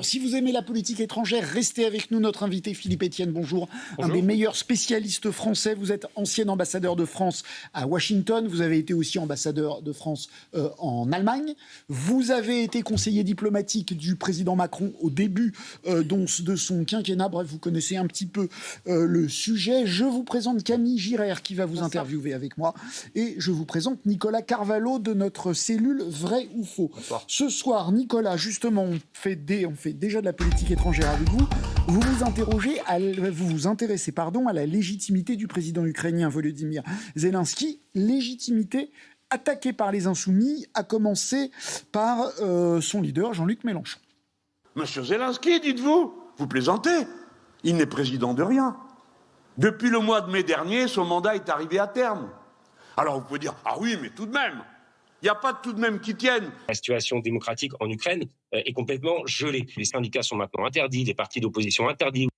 Si vous aimez la politique étrangère, restez avec nous. Notre invité Philippe Etienne, bonjour. Bonjour. Un des meilleurs spécialistes français. Vous êtes ancien ambassadeur de France à Washington. Vous avez été aussi ambassadeur de France en Allemagne. Vous avez été conseiller diplomatique du président Macron au début de son quinquennat. Bref, vous connaissez un petit peu le sujet. Je vous présente Camille Girard qui va vous interviewer avec moi. Et je vous présente Nicolas Carvalho de notre cellule Vrai ou Faux. Bonsoir. Ce soir, Nicolas, justement, on fait déjà de la politique étrangère avec vous. Vous vous intéressez à la légitimité du président ukrainien Volodymyr Zelensky. Légitimité attaquée par les Insoumis, à commencer par son leader Jean-Luc Mélenchon. Monsieur Zelensky, dites-vous, vous plaisantez. Il n'est président de rien. Depuis le mois de mai dernier, son mandat est arrivé à terme. Alors vous pouvez dire, ah oui, mais tout de même, il n'y a pas de tout de même qui tienne. La situation démocratique en Ukraine est complètement gelée. Les syndicats sont maintenant interdits, les partis d'opposition interdits.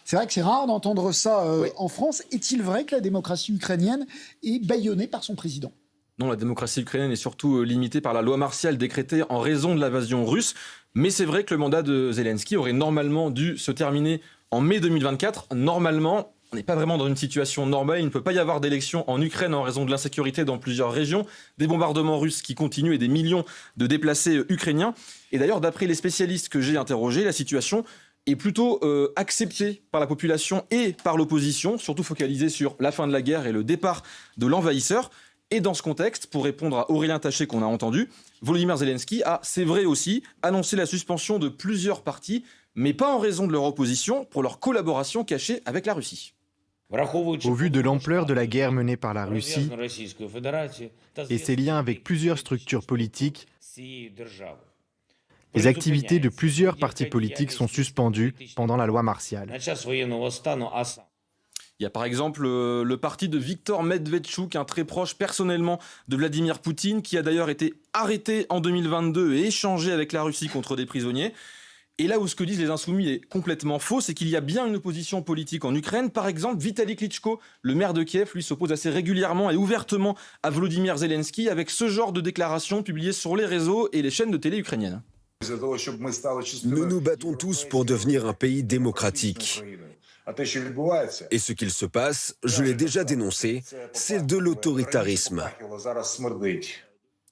C'est vrai que c'est rare d'entendre ça en France. Est-il vrai que la démocratie ukrainienne est bâillonnée par son président ? Non, la démocratie ukrainienne est surtout limitée par la loi martiale décrétée en raison de l'invasion russe. Mais c'est vrai que le mandat de Zelensky aurait normalement dû se terminer en mai 2024. Normalement, on n'est pas vraiment dans une situation normale. Il ne peut pas y avoir d'élection en Ukraine en raison de l'insécurité dans plusieurs régions, des bombardements russes qui continuent et des millions de déplacés ukrainiens. Et d'ailleurs, d'après les spécialistes que j'ai interrogés, la situation est plutôt acceptée par la population et par l'opposition, surtout focalisée sur la fin de la guerre et le départ de l'envahisseur. Et dans ce contexte, pour répondre à Aurélien Taché qu'on a entendu, Volodymyr Zelensky a, c'est vrai aussi, annoncé la suspension de plusieurs partis, mais pas en raison de leur opposition, pour leur collaboration cachée avec la Russie. Au vu de l'ampleur de la guerre menée par la Russie et ses liens avec plusieurs structures politiques, les activités de plusieurs partis politiques sont suspendues pendant la loi martiale. Il y a par exemple le parti de Viktor Medvedchuk, un très proche personnellement de Vladimir Poutine, qui a d'ailleurs été arrêté en 2022 et échangé avec la Russie contre des prisonniers. Et là où ce que disent les Insoumis est complètement faux, c'est qu'il y a bien une opposition politique en Ukraine. Par exemple, Vitaly Klitschko, le maire de Kiev, lui s'oppose assez régulièrement et ouvertement à Volodymyr Zelensky avec ce genre de déclarations publiées sur les réseaux et les chaînes de télé ukrainiennes. Nous nous battons tous pour devenir un pays démocratique. Et ce qu'il se passe, je l'ai déjà dénoncé, c'est de l'autoritarisme.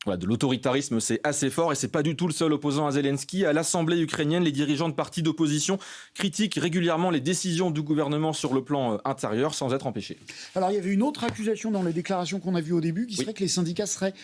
Voilà, de l'autoritarisme, c'est assez fort et c'est pas du tout le seul opposant à Zelensky. À l'Assemblée ukrainienne, les dirigeants de partis d'opposition critiquent régulièrement les décisions du gouvernement sur le plan intérieur sans être empêchés. Alors il y avait une autre accusation dans les déclarations qu'on a vues au début qui serait que les syndicats seraient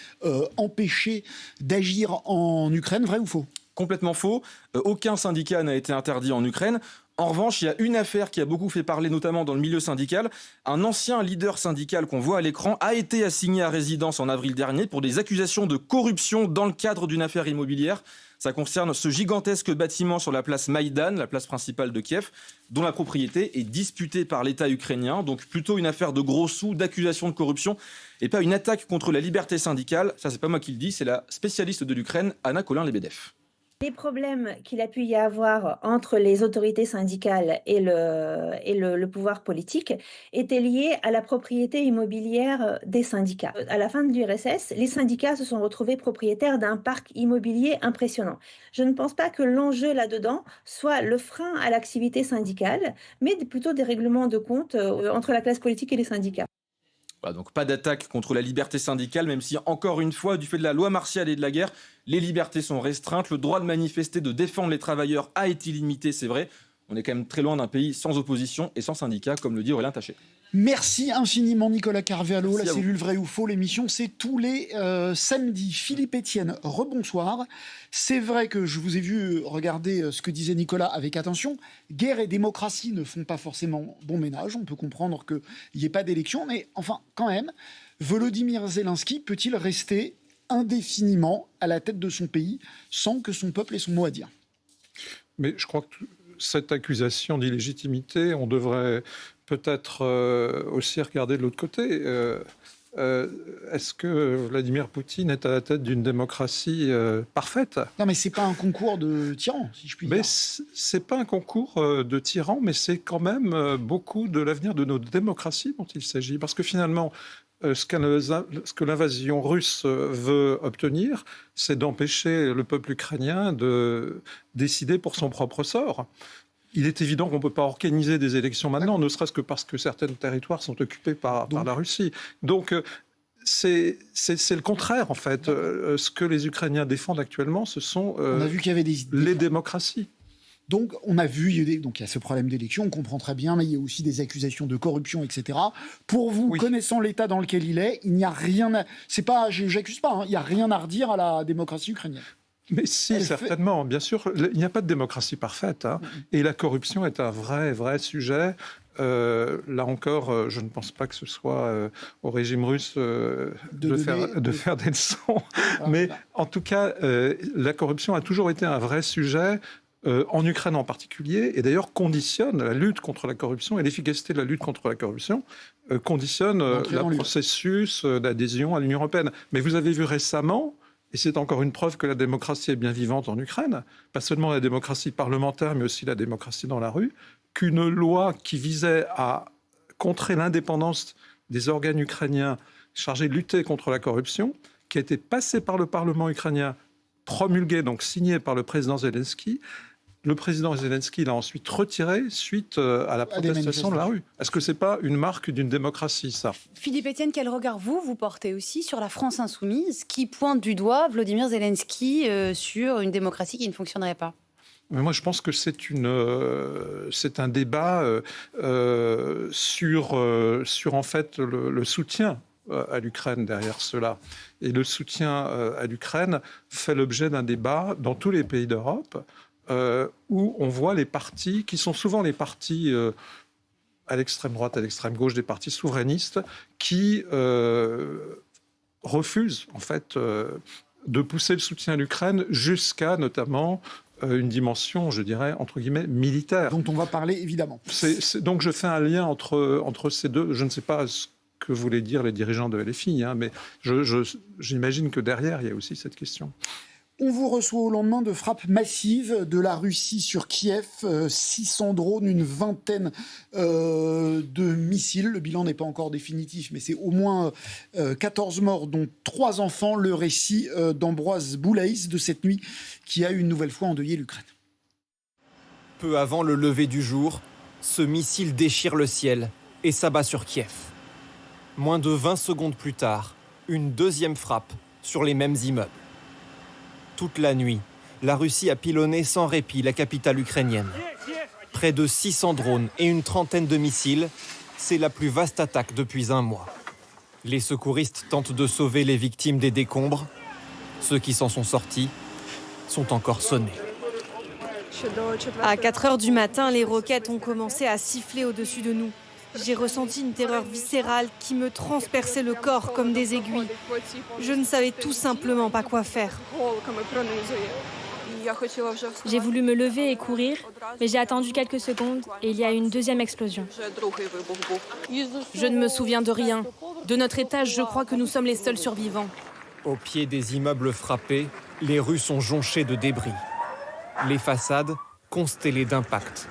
empêchés d'agir en Ukraine. Vrai ou faux ? Complètement faux. Aucun syndicat n'a été interdit en Ukraine. En revanche, il y a une affaire qui a beaucoup fait parler, notamment dans le milieu syndical. Un ancien leader syndical qu'on voit à l'écran a été assigné à résidence en avril dernier pour des accusations de corruption dans le cadre d'une affaire immobilière. Ça concerne ce gigantesque bâtiment sur la place Maïdan, la place principale de Kiev, dont la propriété est disputée par l'État ukrainien. Donc plutôt une affaire de gros sous, d'accusations de corruption, et pas une attaque contre la liberté syndicale. Ça, c'est pas moi qui le dis, c'est la spécialiste de l'Ukraine, Anna Colin-Lebedev. Les problèmes qu'il a pu y avoir entre les autorités syndicales et le pouvoir politique étaient liés à la propriété immobilière des syndicats. À la fin de l'URSS, les syndicats se sont retrouvés propriétaires d'un parc immobilier impressionnant. Je ne pense pas que l'enjeu là-dedans soit le frein à l'activité syndicale, mais plutôt des règlements de compte entre la classe politique et les syndicats. Voilà, donc pas d'attaque contre la liberté syndicale, même si, encore une fois, du fait de la loi martiale et de la guerre, les libertés sont restreintes. Le droit de manifester, de défendre les travailleurs a été limité, c'est vrai. On est quand même très loin d'un pays sans opposition et sans syndicat, comme le dit Aurélien Taché. Merci infiniment Nicolas Carvalho. Merci la à vous. cellule Vrai ou Faux, l'émission c'est tous les samedis. Philippe Etienne, rebonsoir. C'est vrai que je vous ai vu regarder ce que disait Nicolas avec attention. Guerre et démocratie ne font pas forcément bon ménage. On peut comprendre qu'il n'y ait pas d'élection, mais enfin quand même, Volodymyr Zelensky peut-il rester indéfiniment à la tête de son pays sans que son peuple ait son mot à dire ? Mais je crois que cette accusation d'illégitimité, on devrait peut-être aussi regarder de l'autre côté. Est-ce que Vladimir Poutine est à la tête d'une démocratie parfaite ? Non, mais c'est pas un concours de tyrans, si je puis dire. Mais c'est pas un concours de tyrans, mais c'est quand même beaucoup de l'avenir de notre démocratie dont il s'agit. Parce que finalement, ce que l'invasion russe veut obtenir, c'est d'empêcher le peuple ukrainien de décider pour son propre sort. Il est évident qu'on ne peut pas organiser des élections maintenant, ne serait-ce que parce que certains territoires sont occupés par la Russie. Donc, c'est le contraire, en fait. Ce que les Ukrainiens défendent actuellement, ce sont on a vu qu'il y avait les démocraties. Donc, on a vu, il y a ce problème d'élection, on comprend très bien, mais il y a aussi des accusations de corruption, etc. Pour vous, connaissant l'état dans lequel il est, il n'y a rien à... j'accuse pas, il n'y a rien à redire à la démocratie ukrainienne. Mais si, certainement, bien sûr. Il n'y a pas de démocratie parfaite. Hein, et la corruption est un vrai sujet. Là encore, je ne pense pas que ce soit au régime russe de faire des leçons. Mais en tout cas, la corruption a toujours été un vrai sujet. En Ukraine en particulier, et d'ailleurs conditionne la lutte contre la corruption et l'efficacité de la lutte contre la corruption, conditionne le processus d'adhésion à l'Union européenne. Mais vous avez vu récemment, et c'est encore une preuve que la démocratie est bien vivante en Ukraine, pas seulement la démocratie parlementaire, mais aussi la démocratie dans la rue, qu'une loi qui visait à contrer l'indépendance des organes ukrainiens chargés de lutter contre la corruption, qui a été passée par le Parlement ukrainien, promulguée, donc signée par le président Zelensky. Le président Zelensky l'a ensuite retiré suite à la protestation de la rue. Est-ce que ce n'est pas une marque d'une démocratie, ça ? Philippe Etienne, quel regard vous portez aussi sur la France insoumise qui pointe du doigt Volodymyr Zelensky sur une démocratie qui ne fonctionnerait pas ? Mais moi, je pense que c'est un débat sur en fait le soutien à l'Ukraine derrière cela. Et le soutien à l'Ukraine fait l'objet d'un débat dans tous les pays d'Europe où on voit les partis, qui sont souvent les partis à l'extrême droite, à l'extrême gauche, des partis souverainistes, qui refusent en fait de pousser le soutien à l'Ukraine jusqu'à notamment une dimension, je dirais, entre guillemets, militaire. Dont on va parler, évidemment. Donc je fais un lien entre ces deux. Je ne sais pas ce que voulaient dire les dirigeants de LFI, hein, mais j'imagine que derrière, il y a aussi cette question. On vous reçoit au lendemain de frappes massives de la Russie sur Kiev, 600 drones, une vingtaine de missiles. Le bilan n'est pas encore définitif, mais c'est au moins 14 morts, dont 3 enfants. Le récit d'Ambroise Boulaïs de cette nuit qui a une nouvelle fois endeuillé l'Ukraine. Peu avant le lever du jour, ce missile déchire le ciel et s'abat sur Kiev. Moins de 20 secondes plus tard, une deuxième frappe sur les mêmes immeubles. Toute la nuit, la Russie a pilonné sans répit la capitale ukrainienne. Près de 600 drones et une trentaine de missiles, c'est la plus vaste attaque depuis un mois. Les secouristes tentent de sauver les victimes des décombres. Ceux qui s'en sont sortis sont encore sonnés. À 4 heures du matin, les roquettes ont commencé à siffler au-dessus de nous. J'ai ressenti une terreur viscérale qui me transperçait le corps comme des aiguilles. Je ne savais tout simplement pas quoi faire. J'ai voulu me lever et courir, mais j'ai attendu quelques secondes et il y a eu une deuxième explosion. Je ne me souviens de rien. De notre étage, je crois que nous sommes les seuls survivants. Au pied des immeubles frappés, les rues sont jonchées de débris. Les façades constellées d'impacts.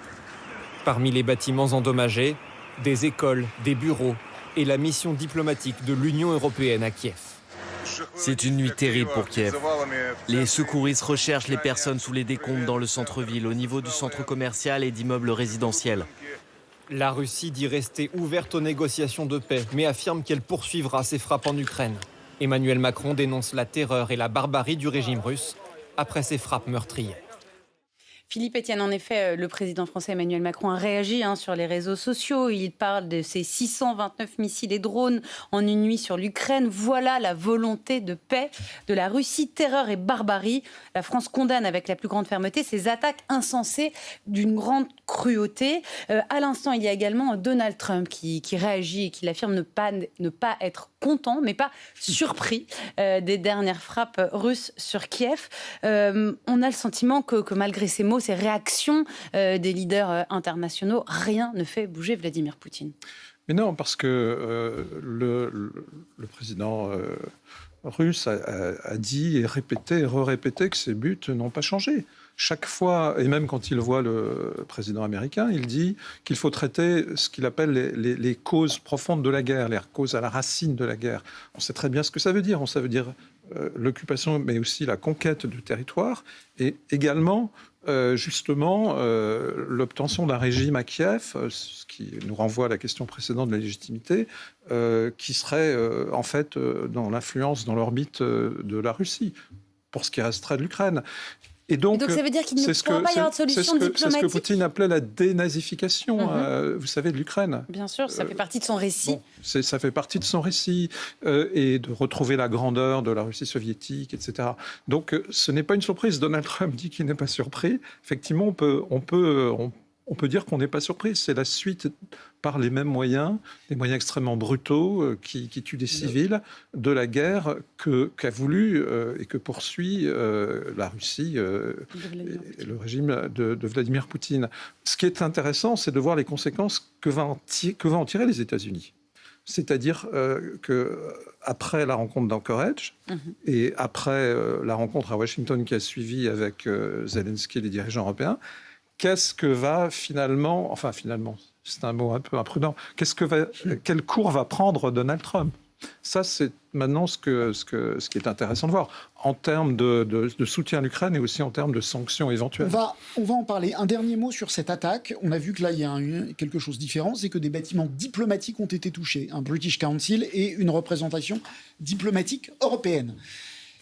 Parmi les bâtiments endommagés, des écoles, des bureaux et la mission diplomatique de l'Union européenne à Kiev. C'est une nuit terrible pour Kiev. Les secouristes recherchent les personnes sous les décombres dans le centre-ville, au niveau du centre commercial et d'immeubles résidentiels. La Russie dit rester ouverte aux négociations de paix, mais affirme qu'elle poursuivra ses frappes en Ukraine. Emmanuel Macron dénonce la terreur et la barbarie du régime russe après ses frappes meurtrières. Philippe Etienne, en effet, le président français Emmanuel Macron a réagi sur les réseaux sociaux. Il parle de ces 629 missiles et drones en une nuit sur l'Ukraine. Voilà la volonté de paix de la Russie, terreur et barbarie. La France condamne avec la plus grande fermeté ces attaques insensées d'une grande cruauté. À l'instant, il y a également Donald Trump qui réagit et qui affirme ne pas être content, mais pas surpris des dernières frappes russes sur Kiev. On a le sentiment que malgré ces mots, ces réactions des leaders internationaux, rien ne fait bouger Vladimir Poutine. Mais non, parce que le président russe a dit et répété et re-répété que ses buts n'ont pas changé. chaque fois, et même quand il voit le président américain, il dit qu'il faut traiter ce qu'il appelle les causes profondes de la guerre, les causes à la racine de la guerre. On sait très bien ce que ça veut dire. Ça veut dire l'occupation, mais aussi la conquête du territoire, et également, justement, l'obtention d'un régime à Kiev, ce qui nous renvoie à la question précédente de la légitimité, qui serait en fait dans l'influence, dans l'orbite de la Russie, pour ce qui resterait de l'Ukraine. Et donc, ça veut dire qu'il ne pourra pas y avoir de solution diplomatique. C'est ce que Poutine appelait la dénazification, vous savez, de l'Ukraine. Bien sûr, ça fait partie de son récit. Ça fait partie de son récit, et de retrouver la grandeur de la Russie soviétique, etc. Donc, ce n'est pas une surprise. Donald Trump dit qu'il n'est pas surpris. Effectivement, on peut dire qu'on n'est pas surpris. C'est la suite, par les mêmes moyens, des moyens extrêmement brutaux qui tuent des civils, de la guerre qu'a voulu et que poursuit la Russie et le régime de Vladimir Poutine. Ce qui est intéressant, c'est de voir les conséquences que vont en tirer les États-Unis. C'est-à-dire qu'après la rencontre d'Anchorage et après la rencontre à Washington qui a suivi avec Zelensky et les dirigeants européens, qu'est-ce que va finalement, c'est un mot un peu imprudent, quel cours va prendre Donald Trump ? Ça, c'est maintenant ce qui est intéressant de voir, en termes de soutien à l'Ukraine et aussi en termes de sanctions éventuelles. On va en parler. Un dernier mot sur cette attaque. On a vu que là, il y a quelque chose de différent, c'est que des bâtiments diplomatiques ont été touchés. Un British Council et une représentation diplomatique européenne.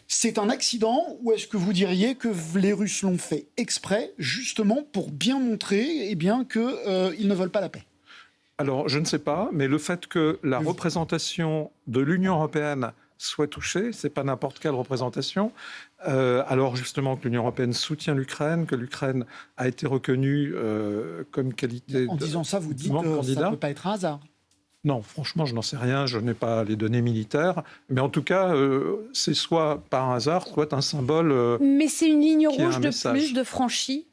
C'est un accident, ou est-ce que vous diriez que les Russes l'ont fait exprès, justement pour bien montrer qu'ils ne veulent pas la paix ? Alors, je ne sais pas, mais le fait que la représentation de l'Union européenne soit touchée, c'est pas n'importe quelle représentation. Alors justement que l'Union européenne soutient l'Ukraine, que l'Ukraine a été reconnue comme qualité en disant ça, vous dites que ça ne peut pas être un hasard. Non, franchement, je n'en sais rien, je n'ai pas les données militaires, mais en tout cas, c'est soit par hasard, soit un symbole. Mais c'est une ligne rouge de plus de franchie.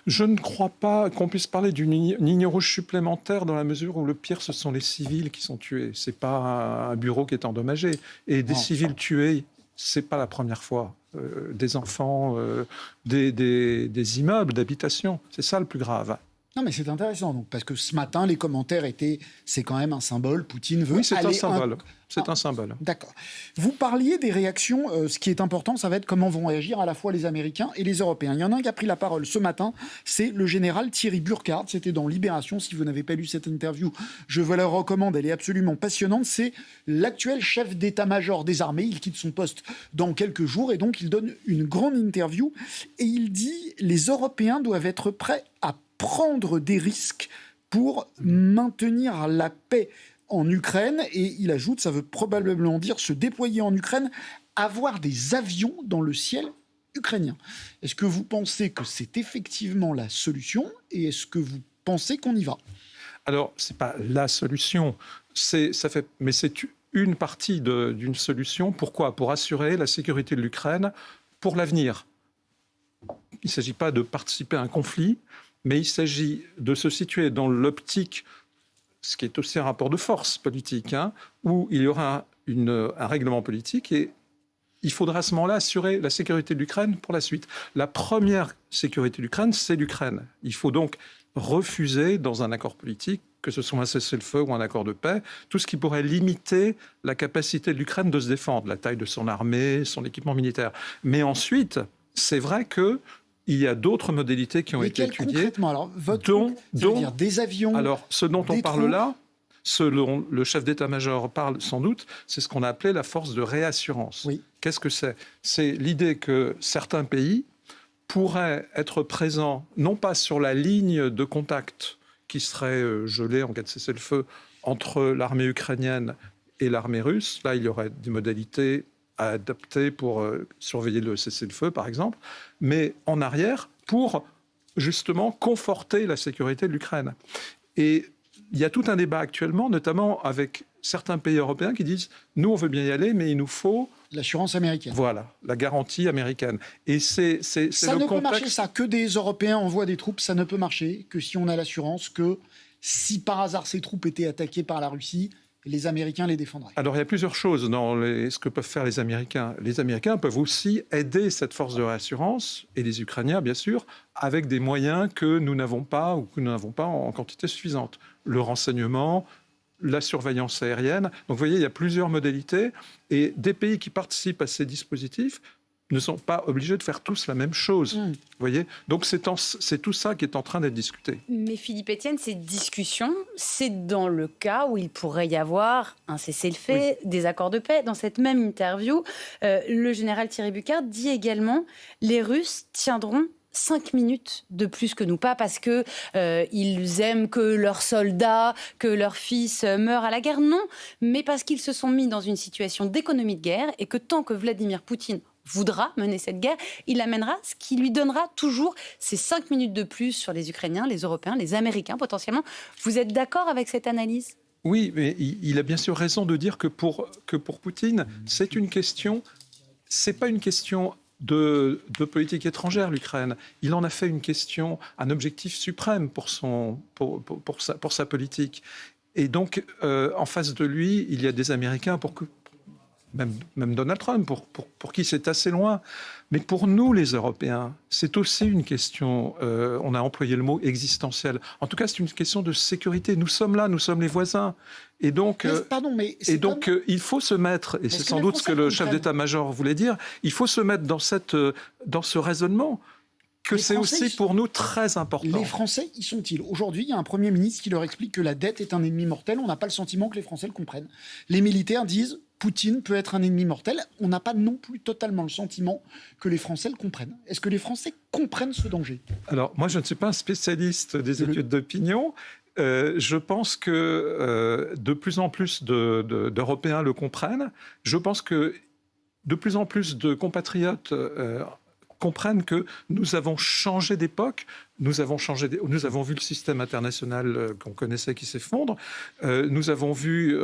Je ne crois pas qu'on puisse parler d'une ligne rouge supplémentaire dans la mesure où le pire, ce sont les civils qui sont tués. C'est pas un bureau qui est endommagé. Et des civils tués, c'est pas la première fois. Des enfants, des immeubles d'habitation, c'est ça le plus grave. Non, mais c'est intéressant, donc, parce que ce matin, les commentaires étaient « c'est quand même un symbole, Poutine veut aller... » Oui, c'est un symbole. C'est un symbole. D'accord. Vous parliez des réactions. Ce qui est important, ça va être comment vont réagir à la fois les Américains et les Européens. Il y en a un qui a pris la parole ce matin, c'est le général Thierry Burkhardt. C'était dans Libération. Si vous n'avez pas lu cette interview, je vous la recommande. Elle est absolument passionnante. C'est l'actuel chef d'état-major des armées. Il quitte son poste dans quelques jours et donc il donne une grande interview. Et il dit « Les Européens doivent être prêts à prendre des risques pour maintenir la paix en Ukraine ». Et il ajoute, ça veut probablement dire se déployer en Ukraine, avoir des avions dans le ciel ukrainien. Est-ce que vous pensez que c'est effectivement la solution et est-ce que vous pensez qu'on y va ? Alors, c'est pas la solution, mais c'est une partie d'une solution. Pourquoi ? Pour assurer la sécurité de l'Ukraine pour l'avenir. Il ne s'agit pas de participer à un conflit, mais il s'agit de se situer dans l'optique, ce qui est aussi un rapport de force politique, où il y aura un règlement politique et il faudra à ce moment-là assurer la sécurité de l'Ukraine pour la suite. La première sécurité de l'Ukraine, c'est l'Ukraine. Il faut donc refuser dans un accord politique, que ce soit un cessez-le-feu ou un accord de paix, tout ce qui pourrait limiter la capacité de l'Ukraine de se défendre, la taille de son armée, son équipement militaire. Mais ensuite, c'est vrai que il y a d'autres modalités qui ont été étudiées. Concrètement, alors, dire des avions. Alors, ce dont on parle là, selon le chef d'état-major parle sans doute, c'est ce qu'on a appelé la force de réassurance. Oui. Qu'est-ce que c'est ? C'est l'idée que certains pays pourraient être présents, non pas sur la ligne de contact qui serait gelée en cas de cessez-le-feu entre l'armée ukrainienne et l'armée russe. Là, il y aurait des modalités à adapter pour surveiller le cessez-le-feu, par exemple, mais en arrière, pour justement conforter la sécurité de l'Ukraine. Et il y a tout un débat actuellement, notamment avec certains pays européens qui disent « nous, on veut bien y aller, mais il nous faut... » l'assurance américaine. Voilà, la garantie américaine. Et c'est ça le ne contexte... peut marcher, ça. Que des Européens envoient des troupes, ça ne peut marcher que si on a l'assurance que si par hasard ces troupes étaient attaquées par la Russie, les Américains les défendraient? Alors, il y a plusieurs choses dans ce que peuvent faire les Américains. Les Américains peuvent aussi aider cette force de réassurance, et les Ukrainiens, bien sûr, avec des moyens que nous n'avons pas ou que nous n'avons pas en quantité suffisante. Le renseignement, la surveillance aérienne. Donc, vous voyez, il y a plusieurs modalités. Et des pays qui participent à ces dispositifs ne sont pas obligés de faire tous la même chose. Vous voyez ? Donc, c'est tout ça qui est en train d'être discuté. Mais Philippe Etienne, ces discussions, c'est dans le cas où il pourrait y avoir un cessez-le-feu, des accords de paix. Dans cette même interview, le général Thierry Bucquart dit également « Les Russes tiendront 5 minutes de plus que nous, pas parce que ils aiment que leurs soldats, que leurs fils meurent à la guerre, non, mais parce qu'ils se sont mis dans une situation d'économie de guerre et que tant que Vladimir Poutine voudra mener cette guerre, il amènera ce qui lui donnera toujours ces 5 minutes de plus sur les Ukrainiens, les Européens, les Américains potentiellement. Vous êtes d'accord avec cette analyse ? Oui, mais il a bien sûr raison de dire que pour Poutine, c'est une question, c'est pas une question de politique étrangère, l'Ukraine. Il en a fait une question, un objectif suprême pour sa politique. Et donc, en face de lui, il y a des Américains, même Donald Trump, pour qui c'est assez loin. Mais pour nous, les Européens, c'est aussi une question, on a employé le mot existentiel. En tout cas, c'est une question de sécurité. Nous sommes là, nous sommes les voisins. Et donc, il faut se mettre, et c'est sans doute ce que le chef d'état-major voulait dire, il faut se mettre dans ce raisonnement, que c'est aussi pour nous très important. Les Français, y sont-ils? Aujourd'hui, il y a un Premier ministre qui leur explique que la dette est un ennemi mortel. On n'a pas le sentiment que les Français le comprennent. Les militaires disent Poutine peut être un ennemi mortel. On n'a pas non plus totalement le sentiment que les Français le comprennent. Est-ce que les Français comprennent ce danger? Alors, moi, je ne suis pas un spécialiste des études d'opinion. Je pense que de plus en plus d'Européens le comprennent. Je pense que de plus en plus de compatriotes comprennent que nous avons changé d'époque, nous avons vu le système international qu'on connaissait qui s'effondre, nous avons vu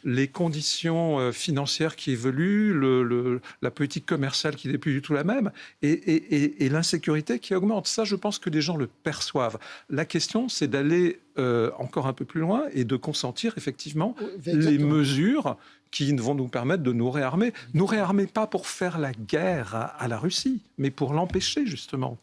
les conditions financières qui évoluent, la politique commerciale qui n'est plus du tout la même, et l'insécurité qui augmente. Ça, je pense que les gens le perçoivent. La question, c'est d'aller encore un peu plus loin et de consentir effectivement les mesures qui vont nous permettre de nous réarmer. Nous réarmer pas pour faire la guerre à la Russie, mais pour l'empêcher justement.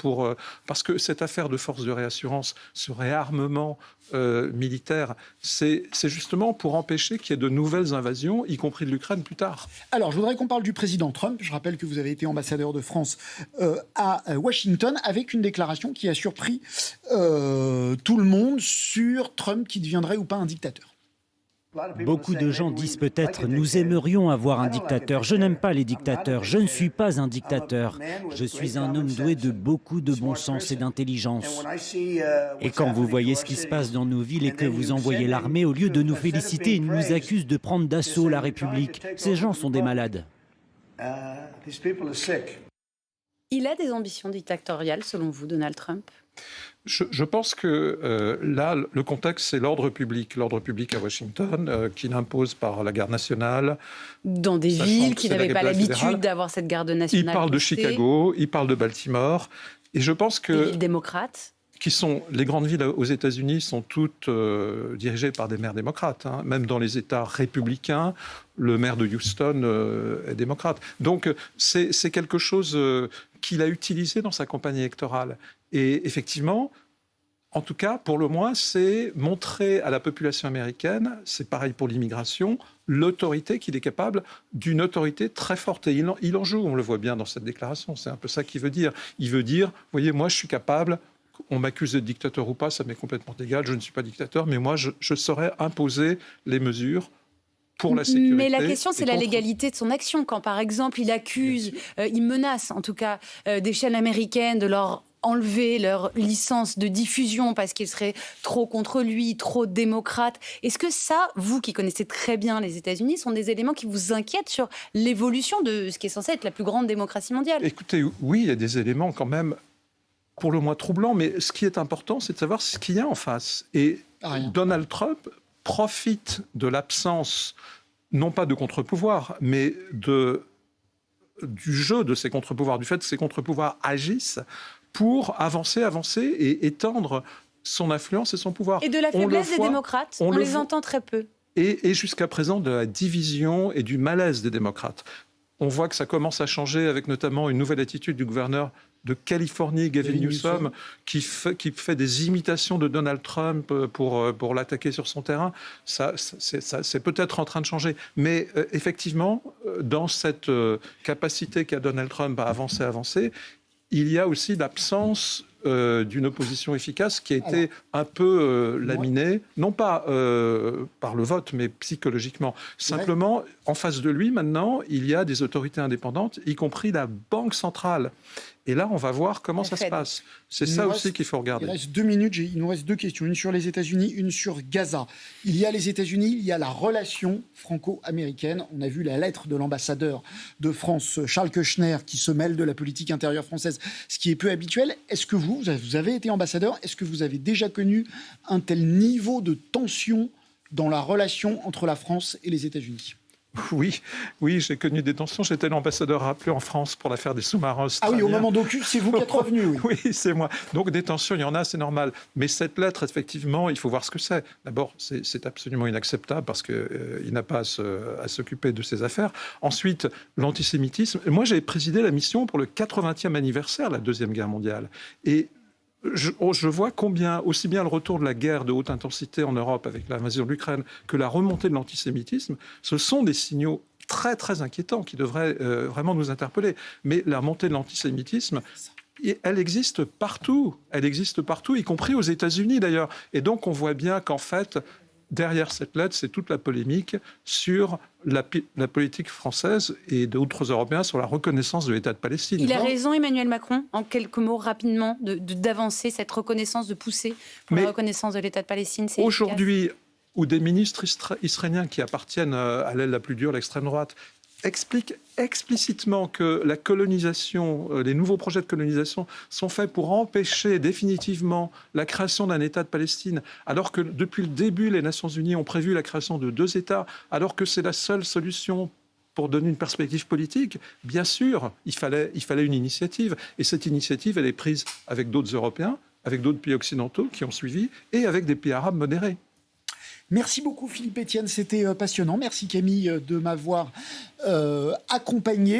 Parce que cette affaire de force de réassurance, ce réarmement militaire, c'est justement pour empêcher qu'il y ait de nouvelles invasions, y compris de l'Ukraine plus tard. Alors, je voudrais qu'on parle du président Trump. Je rappelle que vous avez été ambassadeur de France à Washington, avec une déclaration qui a surpris tout le monde sur Trump qui deviendrait ou pas un dictateur. Beaucoup de gens disent peut-être « nous aimerions avoir un dictateur ». Je n'aime pas les dictateurs, je ne suis pas un dictateur. Je suis un homme doué de beaucoup de bon sens et d'intelligence. Et quand vous voyez ce qui se passe dans nos villes et que vous envoyez l'armée, au lieu de nous féliciter, ils nous accusent de prendre d'assaut la République. Ces gens sont des malades. Il a des ambitions dictatoriales, selon vous, Donald Trump ? Je pense que là, le contexte, c'est l'ordre public à Washington, qu'il impose par la garde nationale. Dans des villes qui n'avaient pas l'habitude d'avoir cette garde nationale. Il parle de Chicago, il parle de Baltimore. Et je pense que... Les villes démocrates. Les grandes villes aux États-Unis sont toutes dirigées par des maires démocrates. Hein. Même dans les États républicains, le maire de Houston est démocrate. Donc c'est quelque chose qu'il a utilisé dans sa campagne électorale. Et effectivement, en tout cas, pour le moins, c'est montrer à la population américaine, c'est pareil pour l'immigration, l'autorité qu'il est capable, d'une autorité très forte. Et il en joue, on le voit bien dans cette déclaration. C'est un peu ça qu'il veut dire. Il veut dire, voyez, moi je suis capable... On m'accuse d'être dictateur ou pas, ça m'est complètement égal, je ne suis pas dictateur, mais moi, je saurais imposer les mesures pour la sécurité. Mais la question, c'est la légalité de son action. Quand, par exemple, il accuse, il menace, en tout cas, des chaînes américaines de leur enlever leur licence de diffusion parce qu'ils seraient trop contre lui, trop démocrates. Est-ce que ça, vous qui connaissez très bien les États-Unis, sont des éléments qui vous inquiètent sur l'évolution de ce qui est censé être la plus grande démocratie mondiale ? Écoutez, oui, il y a des éléments quand même... pour le moins troublant, mais ce qui est important, c'est de savoir ce qu'il y a en face. Et Donald Trump profite de l'absence, non pas de contre-pouvoir, mais du jeu de ces contre-pouvoirs, du fait que ces contre-pouvoirs agissent pour avancer et étendre son influence et son pouvoir. Et de la faiblesse des démocrates, on les entend très peu. et jusqu'à présent de la division et du malaise des démocrates. On voit que ça commence à changer avec notamment une nouvelle attitude du gouverneur de Californie, Gavin Newsom, qui fait des imitations de Donald Trump pour l'attaquer sur son terrain. C'est peut-être en train de changer. Mais effectivement, dans cette capacité qu'a Donald Trump à avancer, il y a aussi l'absence d'une opposition efficace qui a été un peu laminée, non pas par le vote, mais psychologiquement. Simplement, en face de lui, maintenant, il y a des autorités indépendantes, y compris la Banque centrale. Et là, on va voir comment ça se passe. C'est ça aussi qu'il faut regarder. Il reste 2 minutes, il nous reste 2 questions. Une sur les États-Unis, une sur Gaza. Il y a les États-Unis, il y a la relation franco-américaine. On a vu la lettre de l'ambassadeur de France, Charles Kushner, qui se mêle de la politique intérieure française, ce qui est peu habituel. Est-ce que vous avez été ambassadeur, est-ce que vous avez déjà connu un tel niveau de tension dans la relation entre la France et les États-Unis ? Oui, j'ai connu des tensions. J'étais l'ambassadeur rappelé en France pour l'affaire des sous-marins australiens. Ah oui, au moment d'Occupy, c'est vous qui êtes revenu. Oui, oui, c'est moi. Donc des tensions, il y en a, c'est normal. Mais cette lettre, effectivement, il faut voir ce que c'est. D'abord, c'est absolument inacceptable parce qu'il n'a pas à s'occuper de ses affaires. Ensuite, l'antisémitisme. Moi, j'ai présidé la mission pour le 80e anniversaire de la Deuxième Guerre mondiale. Et je vois combien, aussi bien le retour de la guerre de haute intensité en Europe avec l'invasion de l'Ukraine que la remontée de l'antisémitisme, ce sont des signaux très, très inquiétants qui devraient vraiment nous interpeller. Mais la montée de l'antisémitisme, elle existe partout. Elle existe partout, y compris aux États-Unis d'ailleurs. Et donc, on voit bien qu'en fait, derrière cette lettre, c'est toute la polémique sur la politique française et d'autres Européens sur la reconnaissance de l'État de Palestine. Il a raison, Emmanuel Macron, en quelques mots rapidement, d'avancer cette reconnaissance, de pousser pour la reconnaissance de l'État de Palestine. Aujourd'hui, où des ministres israéliens qui appartiennent à l'aile la plus dure, l'extrême droite, explique explicitement que la colonisation, les nouveaux projets de colonisation sont faits pour empêcher définitivement la création d'un État de Palestine, alors que depuis le début, les Nations Unies ont prévu la création de 2 États, alors que c'est la seule solution pour donner une perspective politique. Bien sûr, il fallait une initiative. Et cette initiative, elle est prise avec d'autres Européens, avec d'autres pays occidentaux qui ont suivi, et avec des pays arabes modérés. Merci beaucoup Philippe Etienne, c'était passionnant. Merci Camille de m'avoir accompagné.